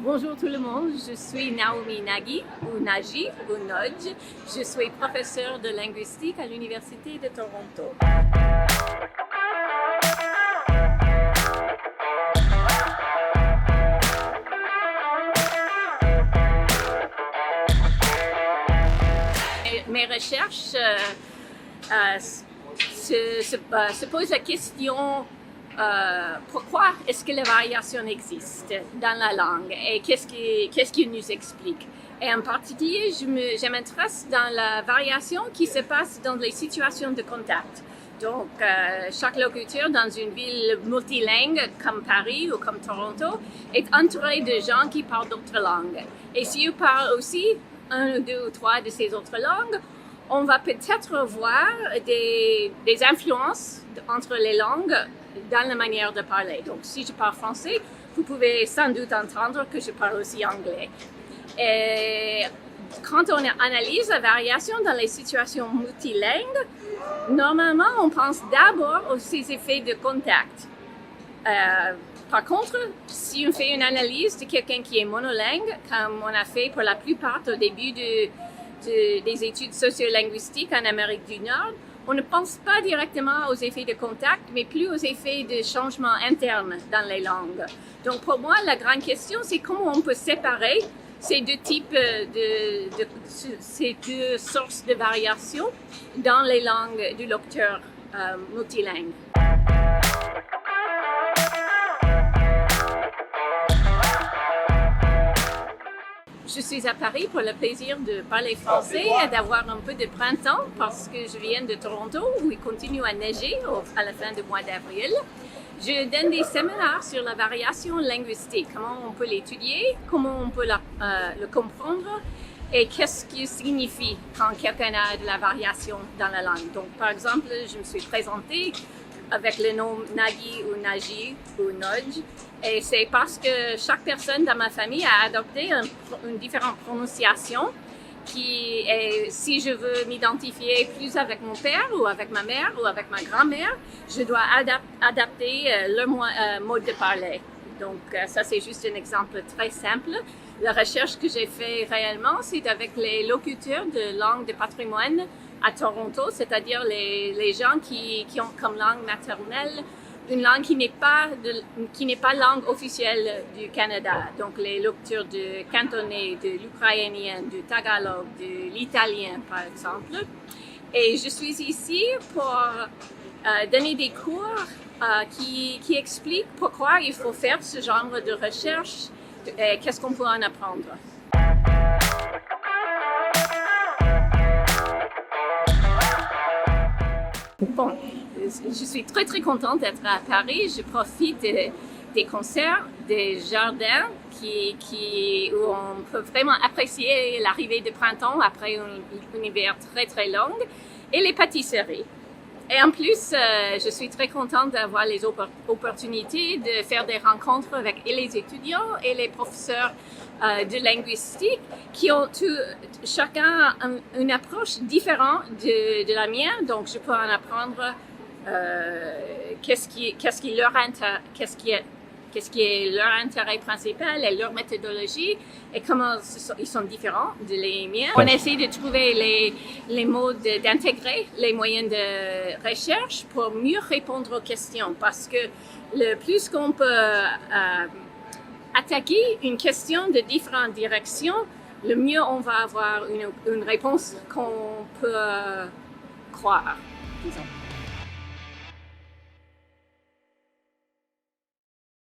Bonjour tout le monde, je suis Naomi Nagy, ou Nagy, ou Nodge. Je suis professeure de linguistique à l'Université de Toronto. Mes recherches se posent la question pourquoi est-ce que la variation existe dans la langue et qu'est-ce qui nous explique. Et en particulier, je m'intéresse dans la variation qui se passe dans les situations de contact. Donc, chaque locuteur dans une ville multilingue comme Paris ou comme Toronto est entouré de gens qui parlent d'autres langues. Et si on parle aussi un ou deux ou trois de ces autres langues, on va peut-être voir des influences entre les langues dans la manière de parler. Donc, si je parle français, vous pouvez sans doute entendre que je parle aussi anglais. Et quand on analyse la variation dans les situations multilingues, normalement, on pense d'abord aux ces effets de contact. Par contre, si on fait une analyse de quelqu'un qui est monolingue, comme on a fait pour la plupart au début des études sociolinguistiques en Amérique du Nord, on ne pense pas directement aux effets de contact, mais plus aux effets de changement interne dans les langues. Donc pour moi, la grande question, c'est comment on peut séparer ces deux types ces deux sources de variation dans les langues du locuteur multilingue. Je suis à Paris pour le plaisir de parler français et d'avoir un peu de printemps parce que je viens de Toronto où il continue à neiger à la fin du mois d'avril. Je donne des séminaires sur la variation linguistique, comment on peut l'étudier, comment on peut le comprendre et qu'est-ce qui signifie quand quelqu'un a de la variation dans la langue. Donc, par exemple, je me suis présentée avec le nom Nagy ou Nagy ou Nodge. Et c'est parce que chaque personne dans ma famille a adopté une différente prononciation qui est, si je veux m'identifier plus avec mon père ou avec ma mère ou avec ma grand-mère, je dois adapter leur mode de parler. Donc ça c'est juste un exemple très simple. La recherche que j'ai fait réellement, c'est avec les locuteurs de langue de patrimoine à Toronto, c'est-à-dire les gens qui ont comme langue maternelle une langue qui n'est pas langue officielle du Canada. Donc les locuteurs de cantonais, de l'ukrainien, du tagalog, de l'italien par exemple. Et je suis ici pour donner des cours qui expliquent pourquoi il faut faire ce genre de recherche et qu'est-ce qu'on peut en apprendre. Bon, je suis très contente d'être à Paris. Je profite des concerts, des jardins où on peut vraiment apprécier l'arrivée du printemps après un hiver très long et les pâtisseries. Et en plus, je suis très contente d'avoir les opportunités de faire des rencontres avec les étudiants et les professeurs de linguistique qui ont chacun une approche différente de la mienne. Donc, je peux en apprendre qu'est-ce qui est leur intérêt principal et leur méthodologie et comment ils sont différents de les miens. On essaie de trouver les modes d'intégrer les moyens de recherche pour mieux répondre aux questions parce que le plus qu'on peut attaquer une question de différentes directions, le mieux on va avoir une réponse qu'on peut croire, disons.